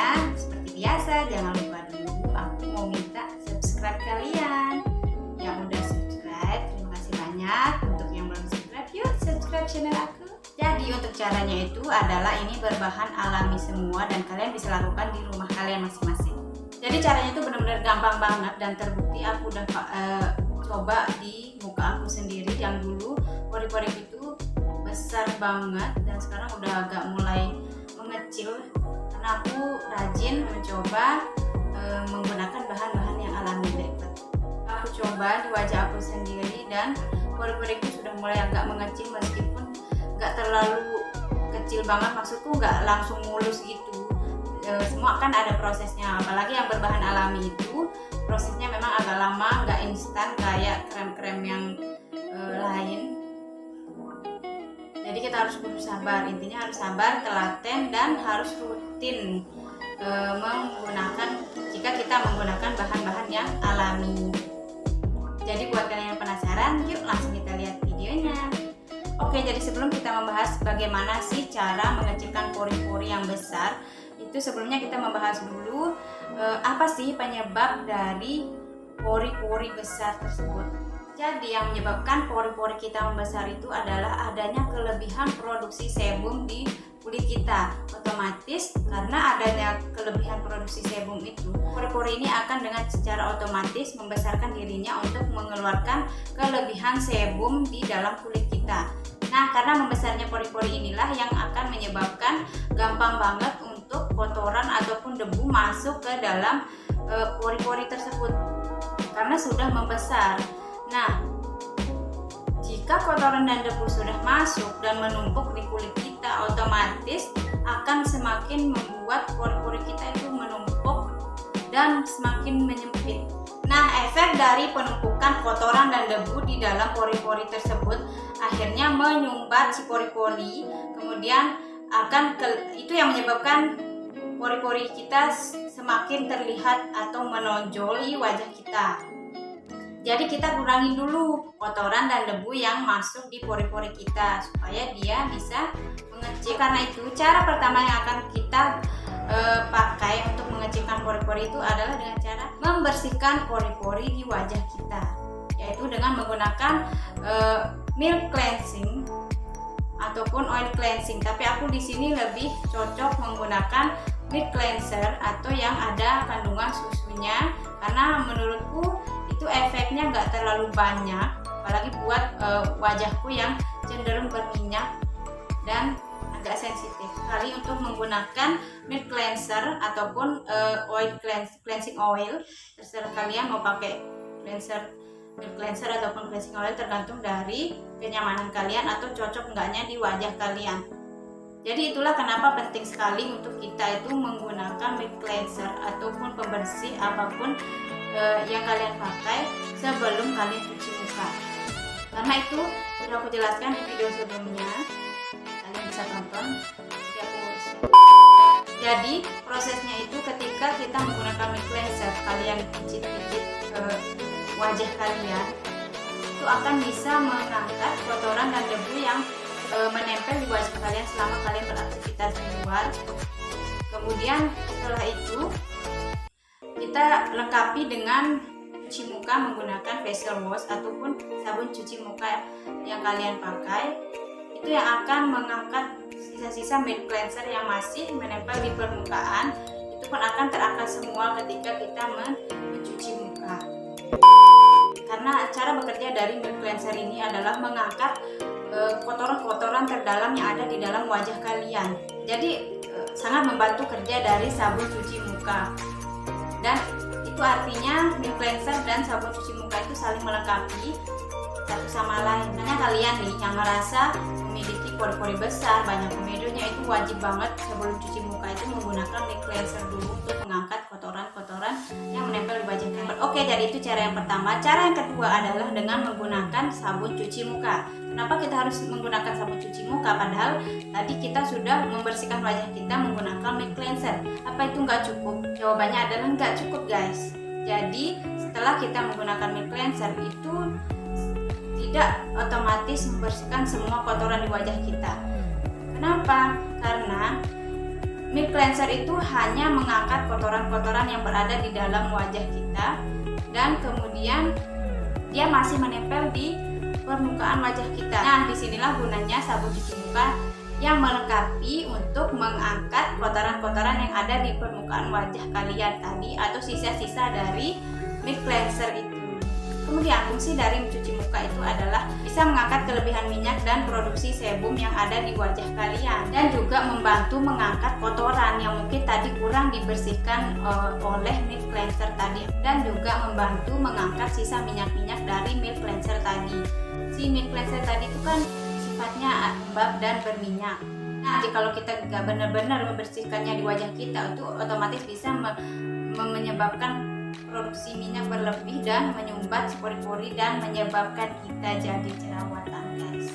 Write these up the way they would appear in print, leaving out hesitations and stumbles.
sebelumnya, seperti biasa, jangan lupa dulu aku mau minta subscribe kalian. Yang udah subscribe, terima kasih banyak. Untuk yang belum subscribe, yuk subscribe channel aku. Jadi untuk caranya itu adalah ini berbahan alami semua dan kalian bisa lakukan di rumah kalian masing-masing. Jadi caranya itu benar-benar gampang banget dan terbukti aku udah coba di muka aku sendiri. Yang dulu pori-pori itu besar banget dan sekarang udah agak mulai mengecil karena aku rajin mencoba menggunakan bahan-bahan yang alami berikut. Aku coba di wajah aku sendiri dan pori-poriku sudah mulai agak mengecil meskipun nggak terlalu kecil banget, maksudku nggak langsung mulus gitu. Semua kan ada prosesnya, apalagi yang berbahan alami itu prosesnya memang agak lama, nggak instan kayak krem-krem yang lain. Jadi kita harus kudu sabar, intinya harus sabar, telaten, dan harus rutin menggunakan jika kita menggunakan bahan-bahan yang alami. Jadi buat kalian yang penasaran, yuk langsung kita lihat videonya. Oke, jadi sebelum kita membahas bagaimana sih cara mengecilkan pori-pori yang besar, itu sebelumnya kita membahas dulu apa sih penyebab dari pori-pori besar tersebut. Jadi yang menyebabkan pori-pori kita membesar itu adalah adanya kelebihan produksi sebum di kulit kita. Otomatis karena adanya kelebihan produksi sebum itu, pori-pori ini akan dengan secara otomatis membesarkan dirinya untuk mengeluarkan kelebihan sebum di dalam kulit kita. Nah, karena membesarnya pori-pori inilah yang akan menyebabkan gampang banget untuk kotoran ataupun debu masuk ke dalam pori-pori tersebut karena sudah membesar. Nah, jika kotoran dan debu sudah masuk dan menumpuk di kulit kita, otomatis akan semakin membuat pori-pori kita itu menumpuk dan semakin menyempit. Nah, efek dari penumpukan kotoran dan debu di dalam pori-pori tersebut akhirnya menyumbat si pori-pori, kemudian itu yang menyebabkan pori-pori kita semakin terlihat atau menonjoli wajah kita. Jadi kita kurangi dulu kotoran dan debu yang masuk di pori-pori kita supaya dia bisa mengecil. Karena itu cara pertama yang akan kita pakai untuk mengecilkan pori-pori itu adalah dengan cara membersihkan pori-pori di wajah kita, yaitu dengan menggunakan milk cleansing ataupun oil cleansing. Tapi aku di sini lebih cocok menggunakan milk cleanser atau yang ada kandungan susunya karena menurutku itu efeknya nggak terlalu banyak, apalagi buat wajahku yang cenderung berminyak dan agak sensitif. Sekali untuk menggunakan milk cleanser ataupun cleansing oil, terserah kalian mau pakai milk cleanser ataupun cleansing oil, tergantung dari kenyamanan kalian atau cocok enggaknya di wajah kalian. Jadi itulah kenapa penting sekali untuk kita itu menggunakan milk cleanser ataupun pembersih apapun yang kalian pakai sebelum kalian cuci muka. Karena itu sudah aku jelaskan di video sebelumnya, kalian bisa tonton. Jadi prosesnya itu ketika kita menggunakan milk cleanser, kalian pijit-pijit wajah kalian, itu akan bisa mengangkat kotoran dan debu yang menempel di wajah kalian selama kalian beraktivitas di luar. Kemudian setelah itu kita lengkapi dengan cuci muka menggunakan facial wash ataupun sabun cuci muka yang kalian pakai. Itu yang akan mengangkat sisa-sisa milk cleanser yang masih menempel di permukaan. Itu pun akan terangkat semua ketika kita mencuci muka. Karena cara bekerja dari milk cleanser ini adalah mengangkat kotoran-kotoran terdalam yang ada di dalam wajah kalian. Jadi sangat membantu kerja dari sabun cuci muka. Dan itu artinya milk cleanser dan sabun cuci muka itu saling melengkapi satu sama lain. Hanya kalian nih yang merasa memiliki pori-pori besar, banyak komedonya, itu wajib banget sebelum cuci muka itu menggunakan milk cleanser dulu untuk mengangkat kotoran-kotoran yang menempel di wajah kalian. Oke, jadi itu cara yang pertama. Cara yang kedua adalah dengan menggunakan sabun cuci muka. Kenapa kita harus menggunakan sabun cuci muka? Padahal tadi kita sudah membersihkan wajah kita menggunakan milk cleanser. Apa itu nggak cukup? Jawabannya adalah nggak cukup, guys. Jadi setelah kita menggunakan milk cleanser itu tidak otomatis membersihkan semua kotoran di wajah kita. Kenapa? Karena Milk cleanser itu hanya mengangkat kotoran-kotoran yang berada di dalam wajah kita, dan kemudian dia masih menempel di permukaan wajah kita. Nah, disinilah gunanya sabun cuci muka yang melengkapi untuk mengangkat kotoran-kotoran yang ada di permukaan wajah kalian tadi atau sisa-sisa dari milk cleanser itu. Kemudian fungsi dari mencuci muka itu adalah bisa mengangkat kelebihan minyak dan produksi sebum yang ada di wajah kalian, dan juga membantu mengangkat kotoran yang mungkin tadi kurang dibersihkan oleh milk cleanser tadi, dan juga membantu mengangkat sisa minyak-minyak dari milk cleanser tadi. Si milk cleanser tadi itu kan sifatnya lembab dan berminyak. Nah, kalau kita nggak benar-benar membersihkannya di wajah kita, itu otomatis bisa menyebabkan produksi minyak berlebih dan menyumbat pori-pori dan menyebabkan kita jadi jerawatan, guys.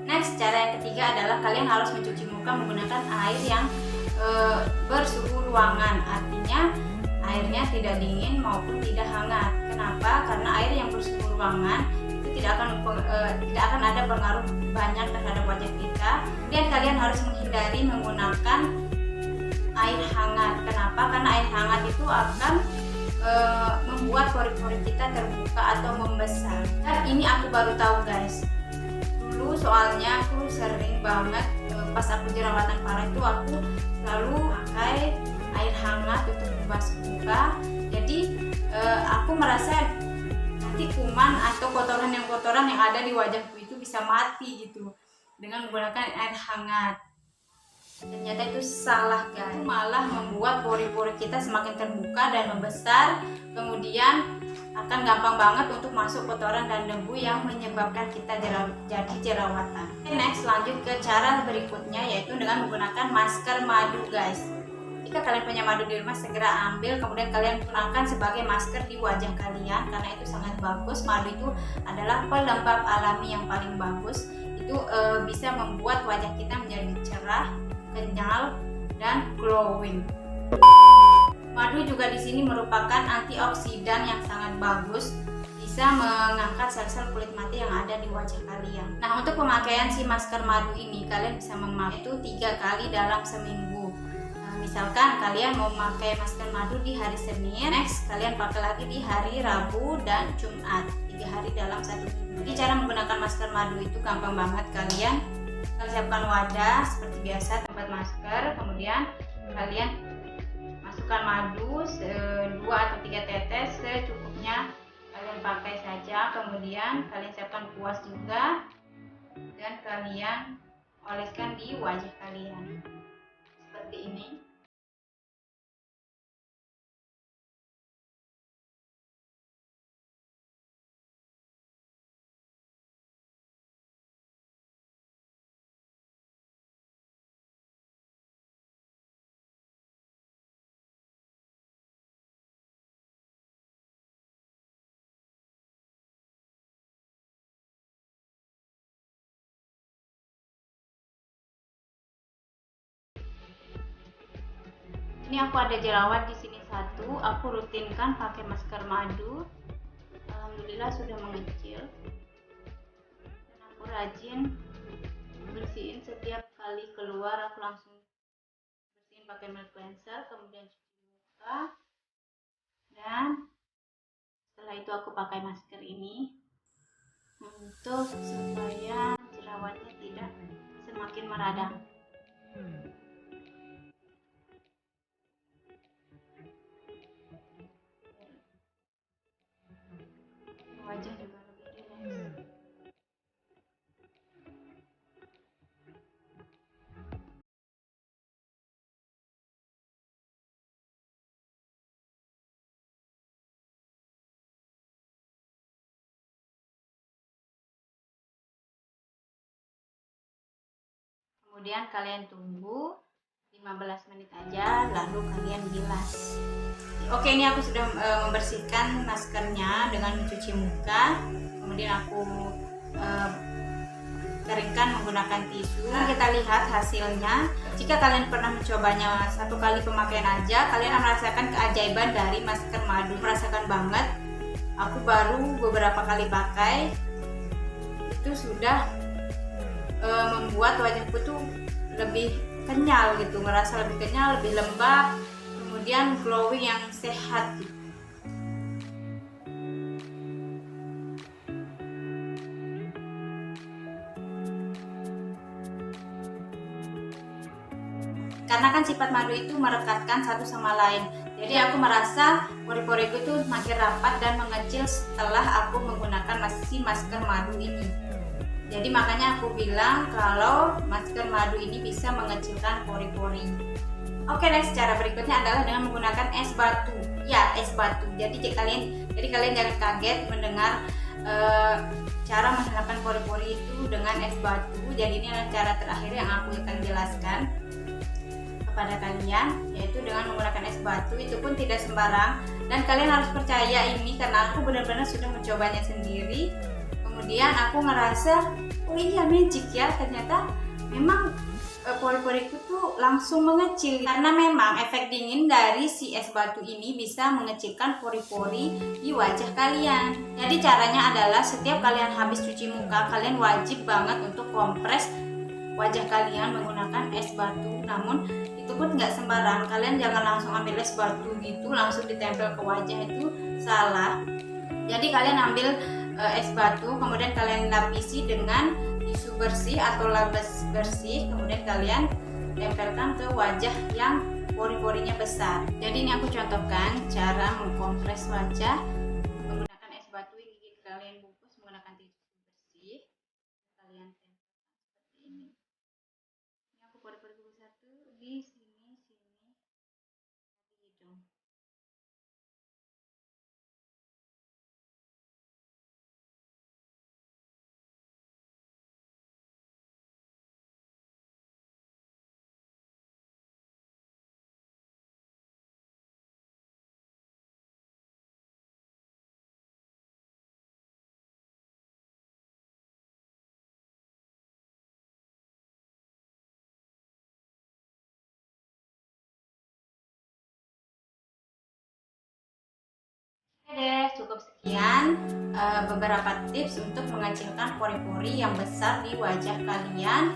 Next, cara yang ketiga adalah kalian harus mencuci muka menggunakan air yang bersuhu ruangan. Artinya airnya tidak dingin maupun tidak hangat. Kenapa? Karena air yang bersuhu ruangan tidak akan ada pengaruh banyak terhadap wajah kita, dan kalian harus menghindari menggunakan air hangat. Kenapa? Karena air hangat itu akan membuat pori-pori kita terbuka atau membesar. Dan ini aku baru tahu, guys. Dulu soalnya aku sering banget pas aku jerawatan parah itu aku selalu pakai air hangat untuk membasuh muka. Jadi aku merasa nanti kuman atau kotoran yang ada di wajahku itu bisa mati gitu dengan menggunakan air hangat. Ternyata itu salah, guys. Malah membuat pori-pori kita semakin terbuka dan membesar, kemudian akan gampang banget untuk masuk kotoran dan debu yang menyebabkan kita jadi jerawatan. Next, lanjut ke cara berikutnya, yaitu dengan menggunakan masker madu, guys. Jika kalian punya madu di rumah, segera ambil, kemudian kalian gunakan sebagai masker di wajah kalian, karena itu sangat bagus. Madu itu adalah pelembab alami yang paling bagus. Itu bisa membuat wajah kita menjadi cerah, kenyal, dan glowing. Madu juga di sini merupakan antioksidan yang sangat bagus, bisa mengangkat sel-sel kulit mati yang ada di wajah kalian. Nah, untuk pemakaian si masker madu ini, kalian bisa memakai itu 3 kali dalam seminggu. Misalkan kalian mau memakai masker madu di hari Senin, next kalian pakai lagi di hari Rabu dan Jumat, 3 hari dalam 1 minggu. Jadi cara menggunakan masker madu itu gampang banget. Kalian siapkan wadah seperti biasa, tempat masker, kemudian kalian masukkan madu 2 atau 3 tetes secukupnya kalian pakai saja. Kemudian kalian siapkan kuas juga, dan kalian oleskan di wajah kalian seperti ini. Ini aku ada jerawat di sini 1, aku rutinkan pakai masker madu. Alhamdulillah sudah mengecil. Dan aku rajin bersihin setiap kali keluar, aku langsung bersihin pakai milk cleanser, kemudian cuci muka. Dan setelah itu aku pakai masker ini untuk supaya jerawatnya tidak semakin meradang. Wajah juga lebih rileks. Kemudian kalian tunggu 15 menit aja, lalu kalian bilas. Oke, ini aku sudah membersihkan maskernya dengan mencuci muka. Kemudian aku keringkan menggunakan tisu. Nah, kita lihat hasilnya. Jika kalian pernah mencobanya 1 kali pemakaian aja, kalian akan merasakan keajaiban dari masker madu. Merasakan banget. Aku baru beberapa kali pakai, itu sudah membuat wajahku tuh lebih kenyal gitu, merasa lebih kenyal, lebih lembab, kemudian glowing yang sehat gitu. Karena kan sifat madu itu merekatkan satu sama lain. Jadi aku merasa pori-poriku tuh makin rapat dan mengecil setelah aku menggunakan masker madu ini. Jadi makanya aku bilang kalau masker madu ini bisa mengecilkan pori-pori. Oke, next cara berikutnya adalah dengan menggunakan es batu. Ya, es batu. Jadi kalian jangan kaget mendengar cara menghilangkan pori-pori itu dengan es batu. Jadi ini adalah cara terakhir yang aku akan jelaskan pada kalian, yaitu dengan menggunakan es batu. Itu pun tidak sembarang, dan kalian harus percaya ini karena aku benar-benar sudah mencobanya sendiri. Kemudian aku ngerasa, oh iya magic ya, ternyata memang pori-poriku tuh langsung mengecil karena memang efek dingin dari si es batu ini bisa mengecilkan pori-pori di wajah kalian. Jadi caranya adalah setiap kalian habis cuci muka, kalian wajib banget untuk kompres wajah kalian menggunakan es batu. Namun itu pun nggak sembarang, kalian jangan langsung ambil es batu gitu langsung ditempel ke wajah, itu salah. Jadi kalian ambil es batu, kemudian kalian lapisi dengan tisu bersih atau labas bersih, kemudian kalian tempelkan ke wajah yang pori-porinya besar. Jadi ini aku contohkan cara mengkompres wajah menggunakan es batu. Gigi kalian bungkus menggunakan tisu bersih, kalian tempelkan seperti ini. Ini aku pori-poriku besar tuh di sini di hidung. Oke deh, cukup sekian beberapa tips untuk mengecilkan pori-pori yang besar di wajah kalian.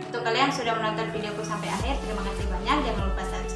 Untuk kalian yang sudah menonton videoku sampai akhir, terima kasih banyak. Jangan lupa subscribe